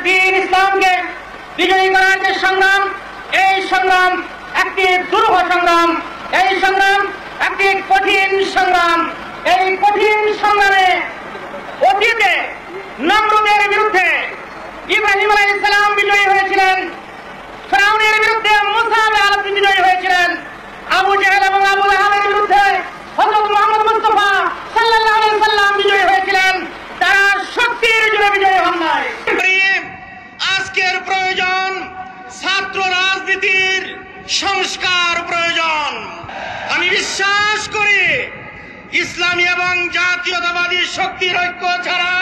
দ্বীন ইসলামকে বিজয়ী করার যে সংগ্রাম, এই সংগ্রাম একটি দুরূহ সংগ্রাম, এই সংগ্রাম একটি কঠিন সংগ্রাম। এই কঠিন সংগ্রামে অতীতে নমরুদের বিরুদ্ধে ইব্রাহিম আলাইহিস সালাম বিজয়ী হয়েছিলেন, ফিরআউনের বিরুদ্ধে মুসা আলাইহিস বিজয়ী হয়েছিলেন, আবু জেহেল এবং আবু লাহাবের বিরুদ্ধে হযরত মুহাম্মদ মুস্তাফা সাল্লাল্লাহু আলাইহি ওয়াসাল্লাম বিজয়ী হয়েছিলেন। তারা শক্তির জন্য বিজয়ী হন নাই। আজকের প্রয়োজন ছাত্র রাজনীতির সংস্কার প্রয়োজন। আমি বিশ্বাস করি ইসলামী এবং জাতীয়তাবাদী শক্তির ঐক্য ছাড়া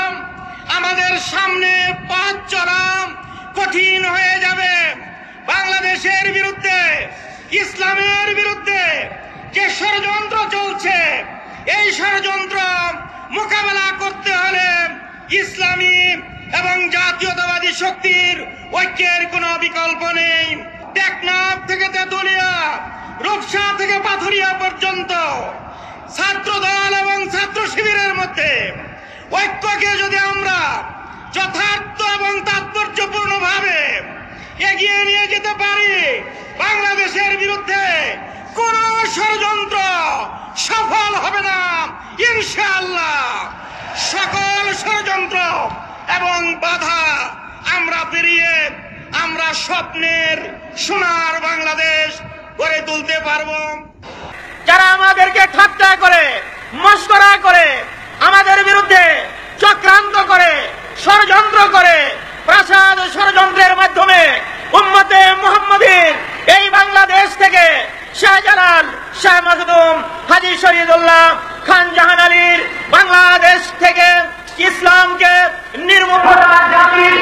আমাদের সামনে পথ চলা কঠিন হয়ে যাবে। বাংলাদেশের বিরুদ্ধে, ইসলামের বিরুদ্ধে যে ষড়যন্ত্র চলছে, এই ষড়যন্ত্র মোকাবেলা করতে হলে ইসলামী এবং জাতীয়তাবাদী শক্তির ঐক্যের কোনো বিকল্প নেই। টেকনাফ থেকে তেতুলিয়া, রূপসা থেকে পাথুরিয়া পর্যন্ত ছাত্র দল এবং ছাত্র শিবিরের মধ্যে ঐক্যকে যদি আমরা যথার্থ এবং তাৎপর্যপূর্ণ ভাবে এগিয়ে নিয়ে যেতে পারি, বাংলাদেশের বিরুদ্ধে কোন ষড়যন্ত্র সফল হবে না ইনশাআল্লাহ। সকল ষড়যন্ত্র এবং বাধা আমরা পেরিয়ে আমরা স্বপ্নের সোনার বাংলাদেশ গড়ে তুলতে পারবো। যারা আমাদেরকে ঠাট্টা করে, মস্করা করে, আমাদের বিরুদ্ধে চক্রান্ত করে, ষড়যন্ত্র করে, প্রাসাদ ষড়যন্ত্রের মাধ্যমে উম্মতে মুহাম্মাদীর এই বাংলাদেশ থেকে শাহজালাল, শাহ মাখদুম, হাজী শরীয়তুল্লাহ, খান জাহান আলীর বাংলাদেশ থেকে ইসলামকে নির্মূল করার জাতির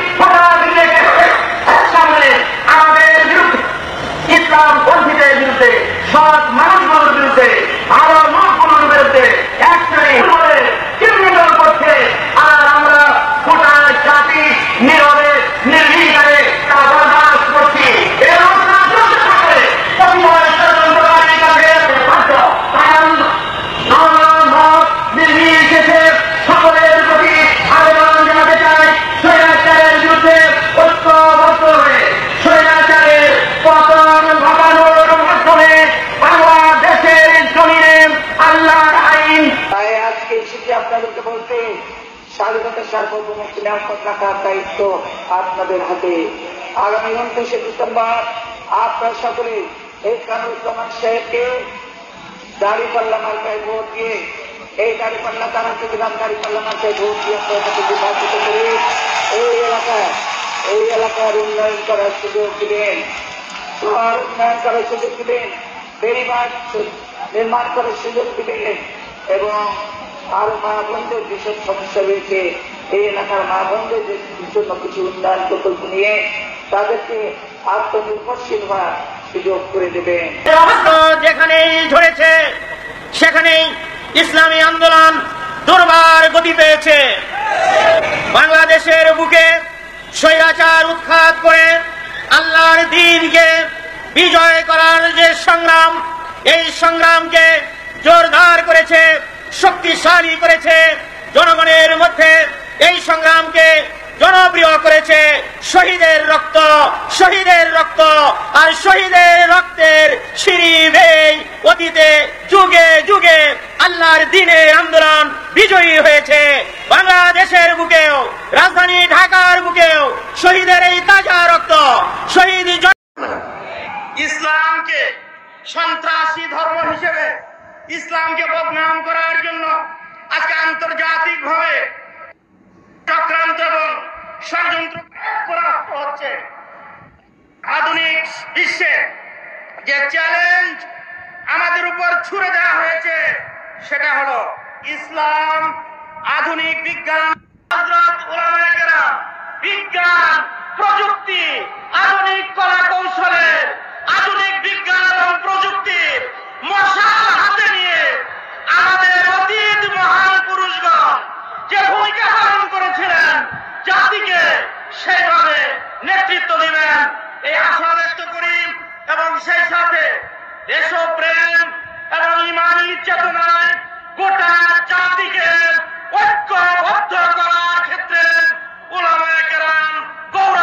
সামনে আমাদের বিরুদ্ধে, ইসলাম পন্থীদের বিরুদ্ধে, সৎ মানুষগুলোর বিরুদ্ধে, আরো মুখগুলোর বিরুদ্ধে একসাথে চিহ্নিত করছে। আর আমরা গোটা জাতি নীরবে নির্বিকারে তা বরদাস্ত করছি। সকলের প্রতি আবেদন জানাতে চাই, স্বৈরাচারের বিরুদ্ধে ঐক্যবদ্ধ হয়ে স্বৈরাচারের পতন ঘটানোর মাধ্যমে বাংলাদেশের জমিনে আল্লাহর আইন। তাই আজকে এসেছি আপনাদেরকে বলতে, স্বাধীনতার সার্বভৌমত্ব নিরাপদ রাখার দায়িত্ব আপনাদের হাতে। আগামী 29শে ডিসেম্বর আপনারা সকলে এই কামরুজ্জামান সাহেবকে দাঁড়িপাল্লা মার্কায় ভোট দিয়ে, এই দাঁড়িপাল্লা তারাকে দিলাম, দাঁড়িপাল্লা মার্কায় ভোট দিয়ে আপনাদেরকে নির্বাচিত করে এই এলাকার উন্নয়ন করার সুযোগ দিবেন, শহর উন্নয়ন করার সুযোগ দিবেন, বেড়িবাঁধ নির্মাণ করার সুযোগ দিবেন এবং আরো মা বোনদের যেসব সমস্যা রয়েছে এই এলাকার মা বোনদের জন্য কিছু উন্নয়ন প্রকল্প নিয়ে তাদেরকে আত্মনির্ভরশীল হওয়ার সুযোগ করে দেবেন। যেখানেই ঝরেছে সেখানেই ইসলামী আন্দোলন দুর্বার গতি পেয়েছে। বাংলাদেশের বুকে স্বৈরাচার উৎখাত করে আল্লাহর দ্বীনকে বিজয় করার যে সংগ্রাম, এই সংগ্রামকে জোরদার করেছে, শক্তিশালী করেছে, জনগণের মধ্যে এই সংগ্রামকে জনপ্রিয় করেছে শহীদের রক্ত, শহীদের রক্ত আর শহীদের রক্তের সিঁড়ি বেয়ে অতীতে যুগে যুগে আল্লাহর দ্বীনের আন্দোলন বিজয়ী হয়েছে। বাংলাদেশের বুকেও, রাজধানী ঢাকার বুকেও শহীদের এই তাজা রক্ত, শহীদ ইসলামকে সন্ত্রাসী ধর্ম হিসেবে ইসলামকে বদনাম করার জন্য আজকে আন্তর্জাতিক ভাবে চক্রান্ত এবং ষড়যন্ত্র করা হচ্ছে। আধুনিক বিশ্বে যে চ্যালেঞ্জ আমাদের উপর ছুড়ে দেওয়া হয়েছে সেটা হলো ইসলাম, আধুনিক বিজ্ঞান, বিজ্ঞান, প্রযুক্তি, আধুনিক কলা কৌশলের, আধুনিক বিজ্ঞান এবং প্রযুক্তির মশাল হাতে নিয়ে আমাদের অতীত মহান পুরুষগণ যে ভূমিকা পালন করেছিলেন, জাতিকে সেইভাবে নেতৃত্ব দিবেন এই আশা ব্যক্ত করি এবং সেই সাথে দেশপ্রেম এবং ইমানি চেতনায় গোটা জাতিকে ঐক্যবদ্ধ করার ক্ষেত্রে উলামায়ে কেরাম গৌরব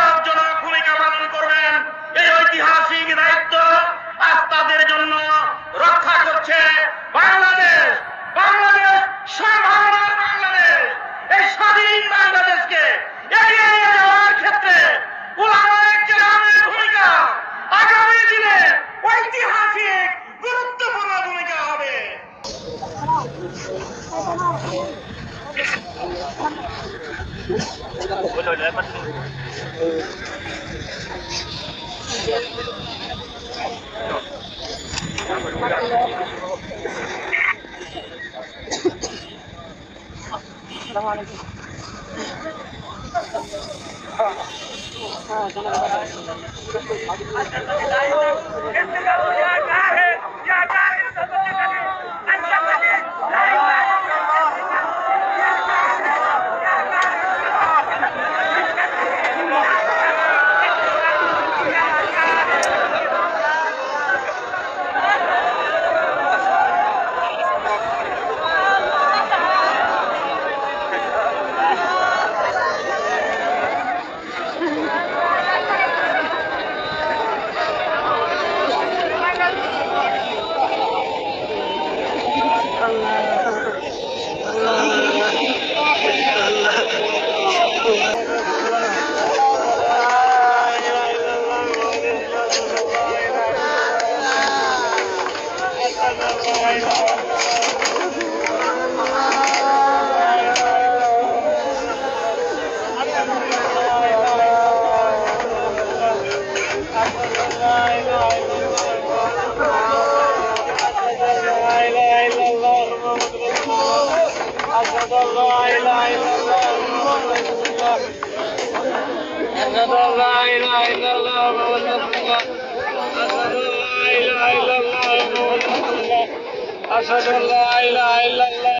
أشهد أن لا إله إلا الله محمد رسول الله. أشهد أن لا إله إلا الله محمد رسول الله. أشهد أن لا إله إلا الله محمد رسول الله. أشهد أن لا إله إلا الله.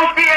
মুক্তি